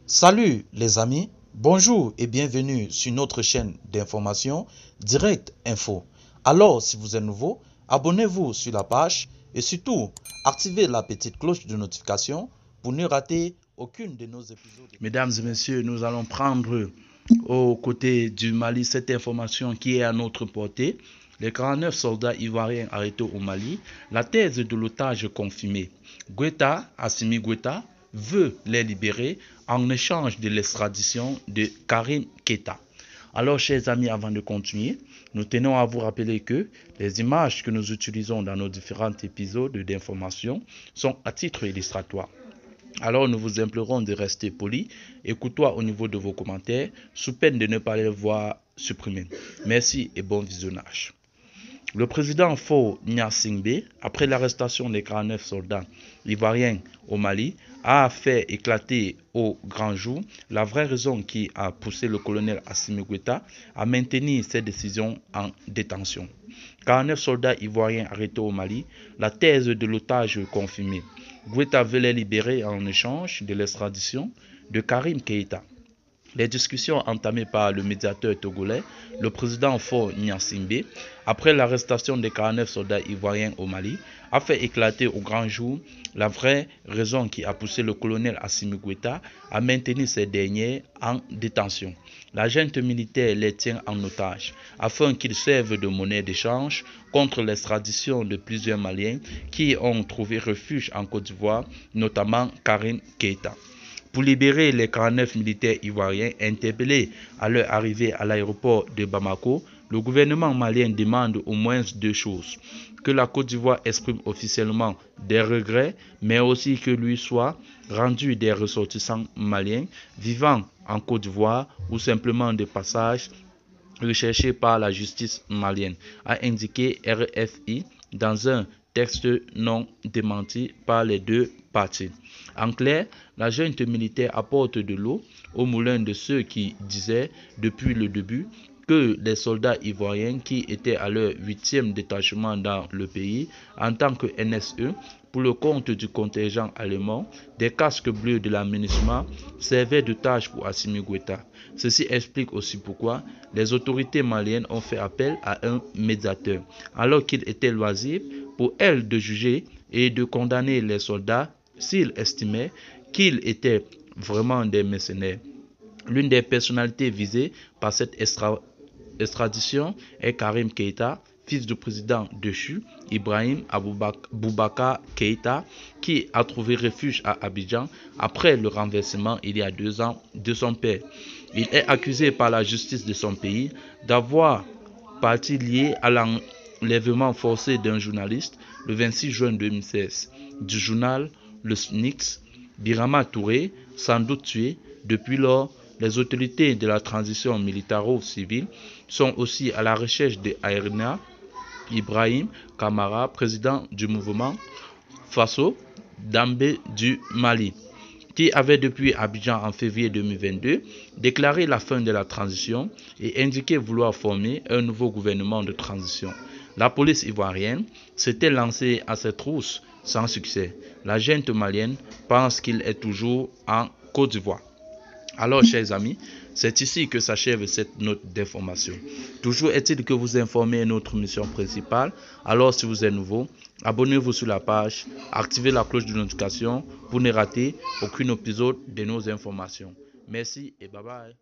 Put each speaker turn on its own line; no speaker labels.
Salut les amis, bonjour et bienvenue sur notre chaîne d'information Direct Info. Alors si vous êtes nouveau, abonnez-vous sur la page et surtout activez la petite cloche de notification pour ne rater aucune de nos épisodes. Mesdames et messieurs, nous allons prendre aux côtés du Mali cette information qui est à notre portée. Les 49 soldats ivoiriens arrêtés au Mali, la thèse de l'otage confirmée. Assimi Goïta veut les libérer en échange de l'extradition de Karim Keïta. Alors, chers amis, avant de continuer, nous tenons à vous rappeler que les images que nous utilisons dans nos différents épisodes d'information sont à titre illustratoire. Alors, nous vous implorons de rester polis et courtois au niveau de vos commentaires, sous peine de ne pas les voir supprimés. Merci et bon visionnage. Le président Faure Gnassingbé, après l'arrestation des 49 soldats ivoiriens au Mali, a fait éclater au grand jour la vraie raison qui a poussé le colonel Assimi Goïta à maintenir ses décisions en détention. 49 soldats ivoiriens arrêtés au Mali, la thèse de l'otage confirmée. Goïta veut les libérer en échange de l'extradition de Karim Keïta. Les discussions entamées par le médiateur togolais, le président Faure Gnassingbé, après l'arrestation des 49 soldats ivoiriens au Mali, a fait éclater au grand jour la vraie raison qui a poussé le colonel Assimi Goïta à maintenir ces derniers en détention. La junte militaire les tient en otage afin qu'ils servent de monnaie d'échange contre l'extradition de plusieurs Maliens qui ont trouvé refuge en Côte d'Ivoire, notamment Karim Keïta. Pour libérer les 49 militaires ivoiriens interpellés à leur arrivée à l'aéroport de Bamako, le gouvernement malien demande au moins deux choses. Que la Côte d'Ivoire exprime officiellement des regrets, mais aussi que lui soient rendus des ressortissants maliens vivant en Côte d'Ivoire ou simplement de passage recherchés par la justice malienne, a indiqué RFI dans un texte non démenti par les deux parties. En clair, la junte militaire apporte de l'eau au moulin de ceux qui disaient depuis le début que les soldats ivoiriens qui étaient à leur 8e détachement dans le pays en tant que NSE pour le compte du contingent allemand, des casques bleus de l'aménagement servaient de tâche pour Assimi Goïta. Ceci explique aussi pourquoi les autorités maliennes ont fait appel à un médiateur, alors qu'il était loisible pour elles de juger et de condamner les soldats s'ils estimaient qu'ils étaient vraiment des mercenaires. L'une des personnalités visées par cette extradition est Karim Keïta, fils du président déchu Ibrahim Boubacar Keïta, qui a trouvé refuge à Abidjan après le renversement il y a 2 ans de son père. Il est accusé par la justice de son pays d'avoir partie liée à l'enlèvement forcé d'un journaliste le 26 juin 2016 du journal Le Snix. Birama Touré, sans doute tué. Depuis lors, les autorités de la transition militaro-civile sont aussi à la recherche de Aïrna Ibrahim Kamara, président du mouvement Faso Dambé du Mali, qui avait depuis Abidjan en février 2022 déclaré la fin de la transition et indiqué vouloir former un nouveau gouvernement de transition. La police ivoirienne s'était lancée à cette trousses sans succès. La junte malienne pense qu'il est toujours en Côte d'Ivoire. Alors, chers amis, c'est ici que s'achève cette note d'information. Toujours est-il que vous informez notre mission principale. Alors, si vous êtes nouveau, abonnez-vous sur la page, activez la cloche de notification pour ne rater aucun épisode de nos informations. Merci et bye bye.